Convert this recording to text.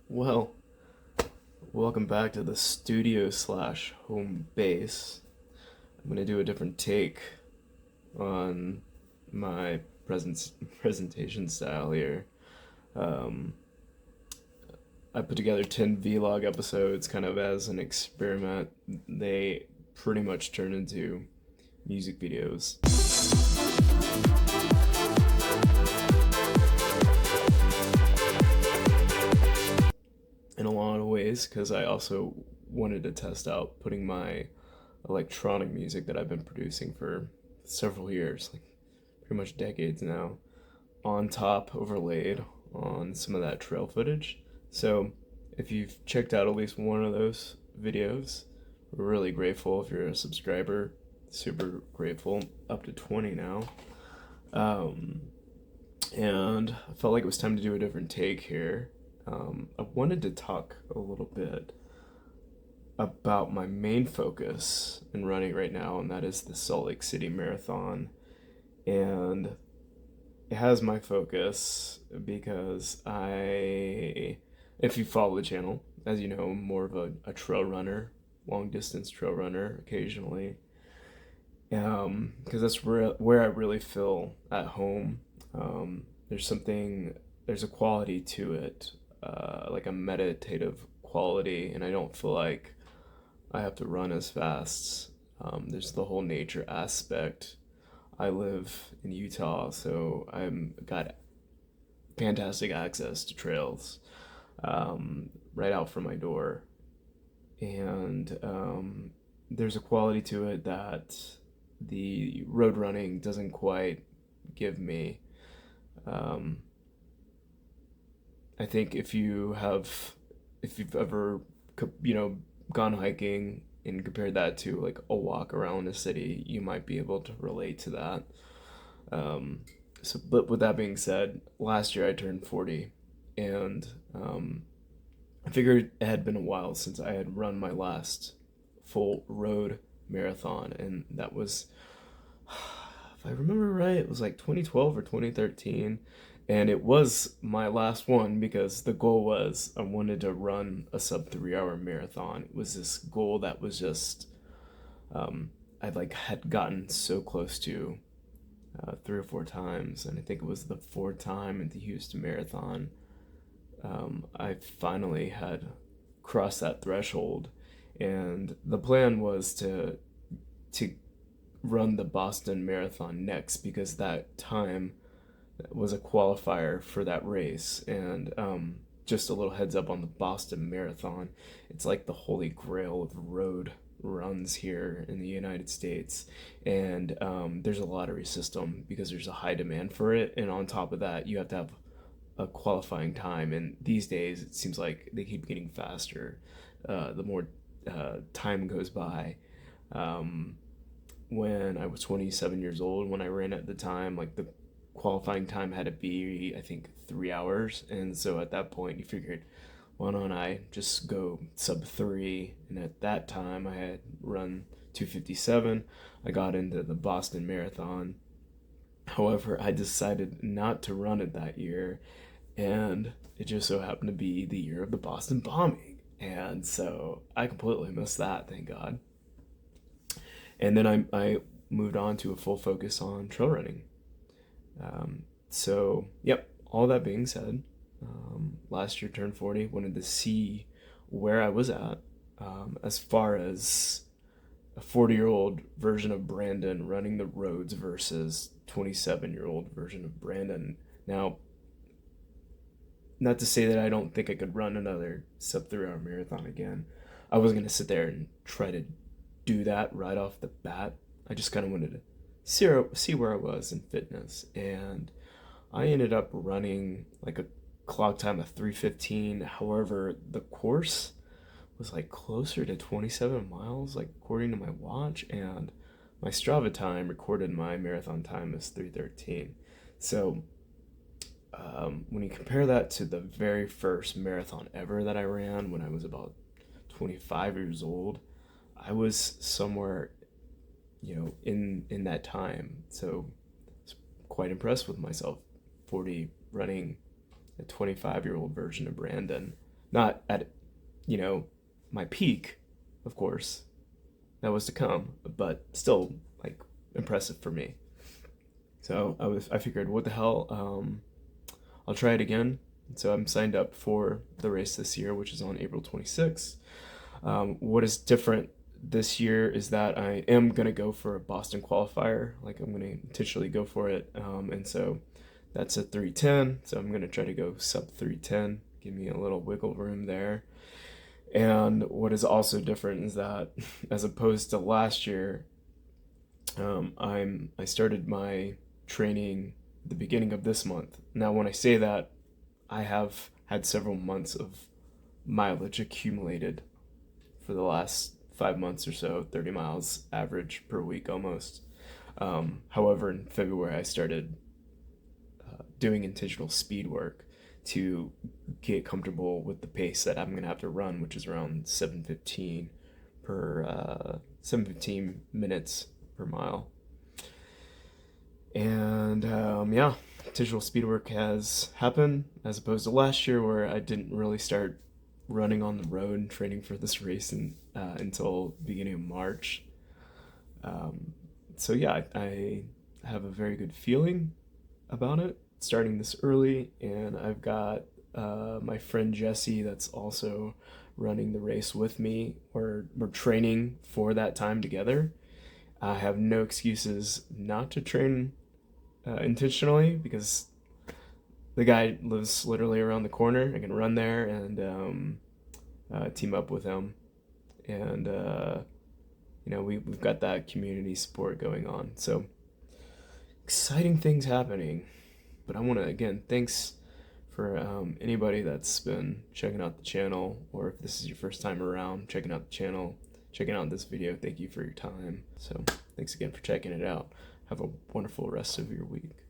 Well, welcome back to the studio slash home base. I'm gonna do a different take on my presentation style here. Um, I put together 10 vlog episodes kind of as an experiment. They pretty much turn into music videos. In a lot of ways, because I also wanted to test out putting my electronic music that I've been producing for several years, like pretty much decades now, on top, overlaid on some of that trail footage. So if you've checked out at least one of those videos, we're really grateful. If you're a subscriber, super grateful. Up to 20 now. Um, and I felt like it was time to do a different take here. I wanted to talk a little bit about my main focus in running right now, and that is the Salt Lake City Marathon. And it has my focus because if you follow the channel, as you know, I'm more of a trail runner, long distance trail runner occasionally. Because that's where I really feel at home. There's a quality to it, like a meditative quality, and I don't feel like I have to run as fast. There's the whole nature aspect. I live in Utah, so I'm got fantastic access to trails right out from my door, and there's a quality to it that the road running doesn't quite give me. Um, I think if you've ever, gone hiking and compared that to like a walk around a city, you might be able to relate to that. Um, but with that being said, last year I turned 40, and I figured it had been a while since I had run my last full road marathon, and that was, if I remember right, it was like 2012 or 2013. And it was my last one because the goal was I wanted to run a sub 3 hour marathon. It was this goal that was just, um, I like had gotten so close to 3 or 4 times, and I think it was the fourth time at the Houston Marathon. I finally had crossed that threshold, and the plan was to run the Boston Marathon next because that time was a qualifier for that race. And just a little heads up on the Boston Marathon, it's like the holy grail of road runs here in the United States. And there's a lottery system because there's a high demand for it. And on top of that, you have to have a qualifying time. And these days, it seems like they keep getting faster the more time goes by. Um, when I was 27 years old, when I ran at the time, like the qualifying time had to be, I think, 3 hours. And so at that point, you figured, why don't I just go sub three? And at that time, I had run 2:57. I got into the Boston Marathon. However, I decided not to run it that year, and it just so happened to be the year of the Boston bombing. And so I completely missed that, thank God. And then I moved on to a full focus on trail running. Yep, all that being said, last year turned 40, wanted to see where I was at as far as a 40-year-old version of Brandon running the roads versus 27-year-old version of Brandon. Now, not to say that I don't think I could run another sub 3 hour marathon again. I was going to sit there and try to do that right off the bat. I just kind of wanted to see where I was in fitness. And I ended up running like a clock time of 3:15. However, the course was like closer to 27 miles, like according to my watch, and my Strava time recorded my marathon time as 3:13. So when you compare that to the very first marathon ever that I ran when I was about 25 years old, I was somewhere, in that time. So I was quite impressed with myself. 40 running a 25-year-old version of Brandon. Not at, my peak, of course. That was to come, but still, like, impressive for me. So I figured, what the hell? I'll try it again. So I'm signed up for the race this year, which is on April 26th. What is different this year is that I am gonna go for a Boston qualifier. Like, I'm gonna intentionally go for it, and so that's a 3:10. So I'm gonna try to go sub 3:10. Give me a little wiggle room there. And what is also different is that, as opposed to last year, I started my training at the beginning of this month. Now, when I say that, I have had several months of mileage accumulated for the last 5 months or so, 30 miles average per week almost. However, in February, I started doing intentional speed work to get comfortable with the pace that I'm gonna have to run, which is around 7:15 minutes per mile. And yeah, intentional speed work has happened as opposed to last year where I didn't really start running on the road and training for this race until beginning of March. So yeah, I have a very good feeling about it starting this early, and I've got my friend Jesse that's also running the race with me. We're training for that time together. I have no excuses not to train intentionally because the guy lives literally around the corner. I can run there and team up with him, and we've got that community support going on. So exciting things happening. But I want to again thanks for anybody that's been checking out the channel, or if this is your first time around checking out the channel, checking out this video. Thank you for your time. So thanks again for checking it out. Have a wonderful rest of your week.